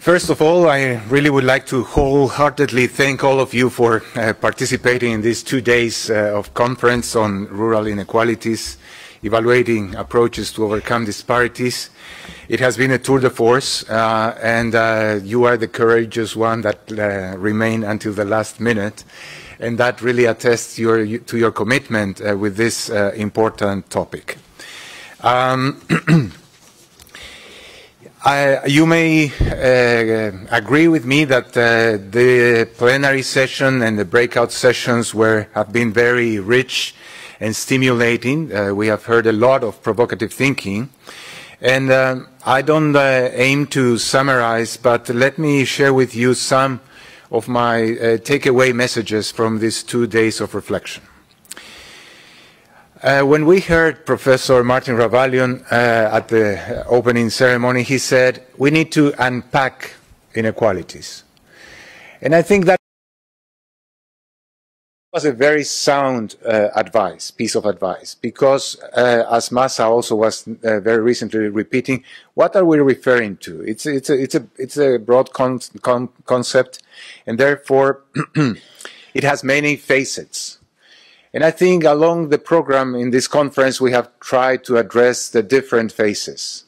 First of all, I really would like to wholeheartedly thank all of you for participating in these 2 days of conference on rural inequalities, evaluating approaches to overcome disparities. It has been a tour de force, and you are the courageous one that remain until the last minute, and that really attests to your commitment with this important topic. You may agree with me that the plenary session and the breakout sessions have been very rich and stimulating. We have heard a lot of provocative thinking. And I don't aim to summarize, but let me share with you some of my takeaway messages from these 2 days of reflection. When we heard Professor Martin Ravalion at the opening ceremony, he said, we need to unpack inequalities. And I think that was a very sound piece of advice, because as Massa also was very recently repeating, what are we referring to? It's a broad concept, and therefore it has many facets. And I think along the program in this conference, we have tried to address the different phases.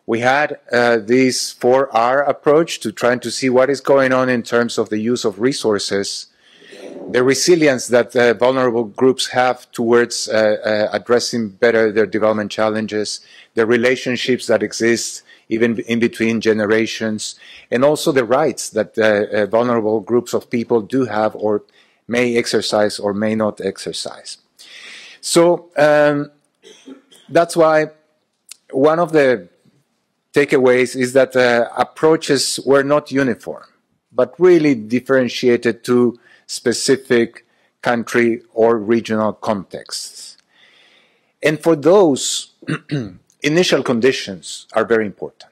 We had this 4R approach to trying to see what is going on in terms of the use of resources, the resilience that vulnerable groups have towards addressing better their development challenges, the relationships that exist even in between generations, and also the rights that vulnerable groups of people do have or may exercise or may not exercise. So that's why one of the takeaways is that approaches were not uniform, but really differentiated to specific country or regional contexts. And for those, initial conditions are very important.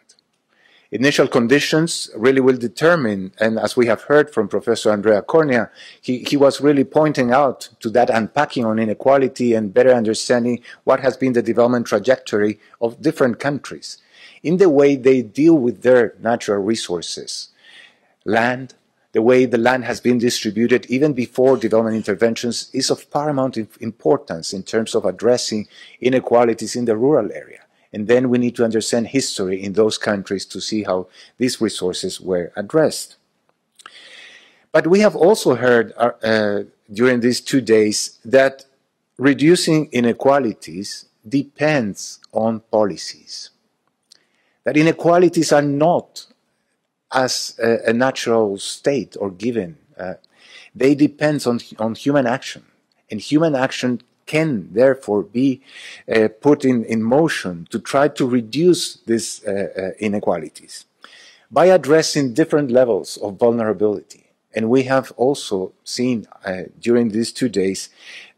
Initial conditions really will determine, and as we have heard from Professor Andrea Cornea, he was really pointing out to that unpacking on inequality and better understanding what has been the development trajectory of different countries in the way they deal with their natural resources. Land, the way the land has been distributed even before development interventions is of paramount importance in terms of addressing inequalities in the rural area. And then we need to understand history in those countries to see how these resources were addressed. But we have also heard during these 2 days that reducing inequalities depends on policies. That inequalities are not as a natural state or given. They depend on human action. And human action can therefore be put in motion to try to reduce these inequalities by addressing different levels of vulnerability. And we have also seen during these 2 days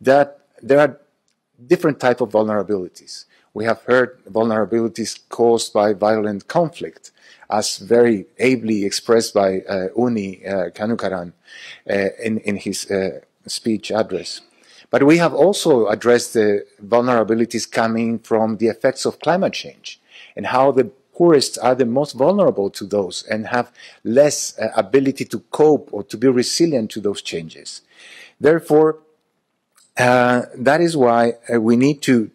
that there are different types of vulnerabilities. We have heard vulnerabilities caused by violent conflict, as very ably expressed by Uni Kanukaran in his speech address. But we have also addressed the vulnerabilities coming from the effects of climate change and how the poorest are the most vulnerable to those and have less ability to cope or to be resilient to those changes. Therefore, that is why we need to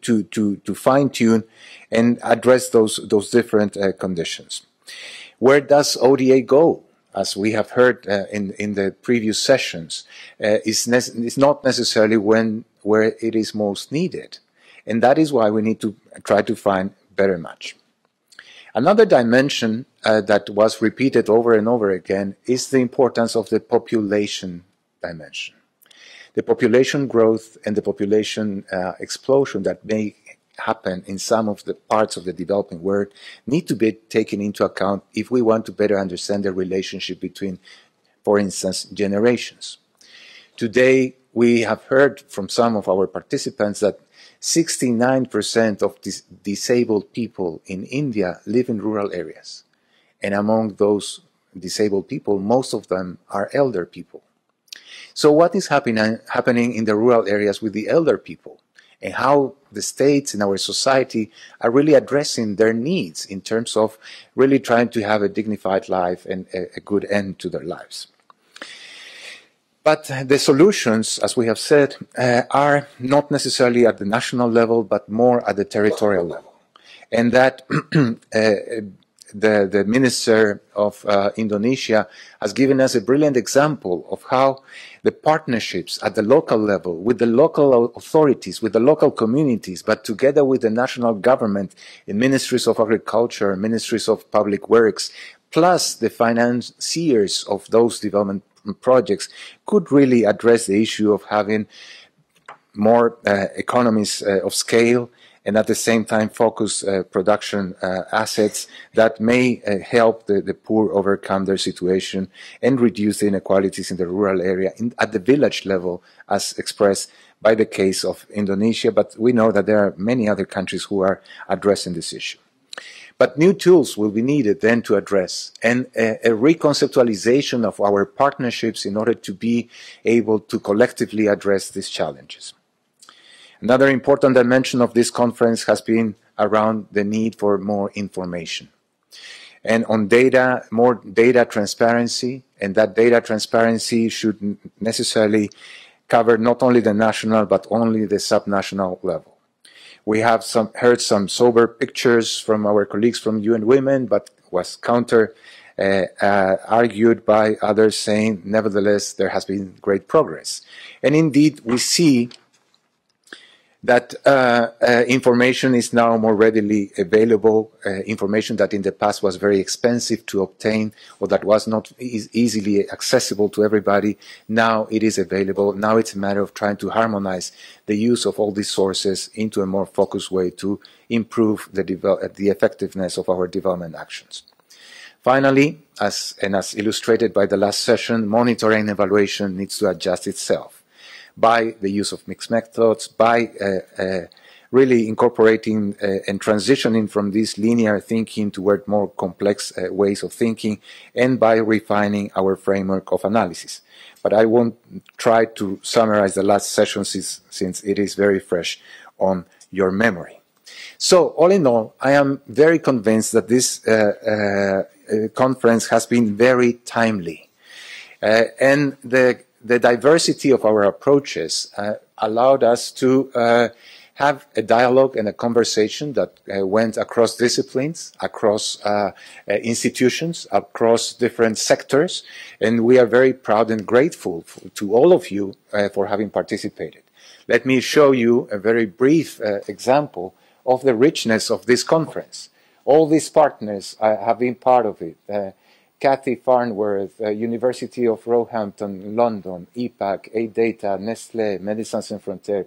fine-tune and address those different conditions. Where does ODA go? As we have heard in the previous sessions, is not necessarily where it is most needed. And that is why we need to try to find better match. Another dimension that was repeated over and over again is the importance of the population dimension. The population growth and the population explosion that may happen in some of the parts of the developing world need to be taken into account if we want to better understand the relationship between, for instance, generations. Today, we have heard from some of our participants that 69% of disabled people in India live in rural areas. And among those disabled people, most of them are elder people. So what is happening in the rural areas with the elder people? and how the states in our society are really addressing their needs in terms of really trying to have a dignified life and a good end to their lives. But the solutions, as we have said, are not necessarily at the national level, but more at the territorial level. And that the Minister of Indonesia has given us a brilliant example of how the partnerships at the local level, with the local authorities, with the local communities, but together with the national government in ministries of agriculture, ministries of public works, plus the financiers of those development projects, could really address the issue of having more economies of scale, and at the same time focus production assets that may help the poor overcome their situation and reduce the inequalities in the rural area at the village level, as expressed by the case of Indonesia. But we know that there are many other countries who are addressing this issue. But new tools will be needed then to address, and a reconceptualization of our partnerships in order to be able to collectively address these challenges. Another important dimension of this conference has been around the need for more information. And on data, more data transparency, and that data transparency should necessarily cover not only the national, but only the subnational level. We have heard some sober pictures from our colleagues from UN Women, but was argued by others saying, nevertheless, there has been great progress. And indeed, we see that information is now more readily available, information that in the past was very expensive to obtain or that was not easily accessible to everybody. Now it is available. Now it's a matter of trying to harmonize the use of all these sources into a more focused way to improve the effectiveness of our development actions. Finally, as illustrated by the last session, monitoring and evaluation needs to adjust itself by the use of mixed methods, by really incorporating and transitioning from this linear thinking toward more complex ways of thinking, and by refining our framework of analysis. But I won't try to summarize the last session since it is very fresh on your memory. So, all in all, I am very convinced that this conference has been very timely. And the diversity of our approaches allowed us to have a dialogue and a conversation that went across disciplines, across institutions, across different sectors, and we are very proud and grateful to all of you for having participated. Let me show you a very brief example of the richness of this conference. All these partners have been part of it. Kathy Farnworth, University of Roehampton, London, IPAC, A-Data, Nestlé, Médecins Sans Frontières,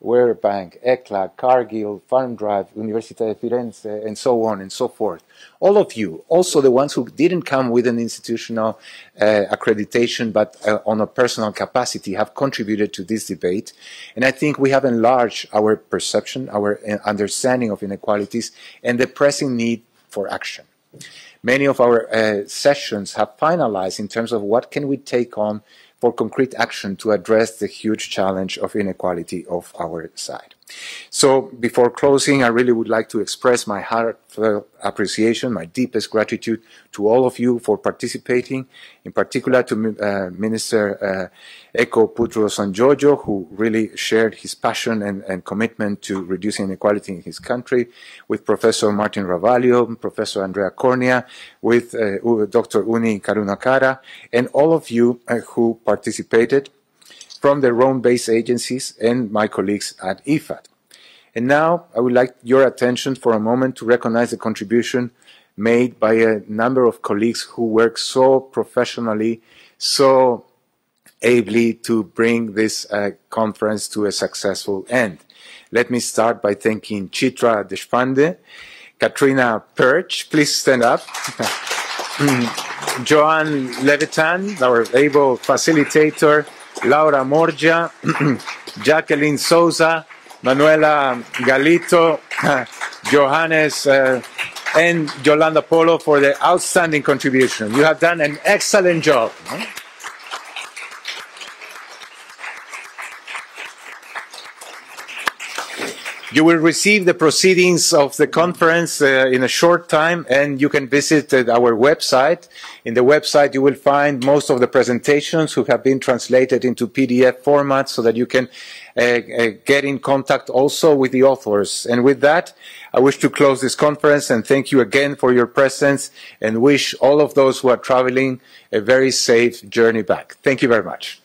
World Bank, ECLA, Cargill, Farm Drive, Università di Firenze, and so on and so forth. All of you, also the ones who didn't come with an institutional accreditation, but on a personal capacity, have contributed to this debate. And I think we have enlarged our perception, our understanding of inequalities, and the pressing need for action. Many of our sessions have finalized in terms of what can we take on for concrete action to address the huge challenge of inequality of our side. So before closing, I really would like to express my heartfelt appreciation, my deepest gratitude to all of you for participating, in particular to Minister Eko Putro Sanjojo, who really shared his passion and commitment to reducing inequality in his country, with Professor Martin Ravaglio, Professor Andrea Cornia, with Dr. Uni Karunakara, and all of you who participated from the Rome-based agencies and my colleagues at IFAD. And now I would like your attention for a moment to recognize the contribution made by a number of colleagues who work so professionally, so ably to bring this conference to a successful end. Let me start by thanking Chitra Deshpande, Katrina Perch, please stand up, Joanne Levitan, our able facilitator, Laura Morgia, Jacqueline Souza, Manuela Galito, Johannes, and Yolanda Polo for the outstanding contribution. You have done an excellent job. You will receive the proceedings of the conference in a short time, and you can visit our website. In the website, you will find most of the presentations who have been translated into PDF format so that you can get in contact also with the authors. And with that, I wish to close this conference and thank you again for your presence and wish all of those who are traveling a very safe journey back. Thank you very much.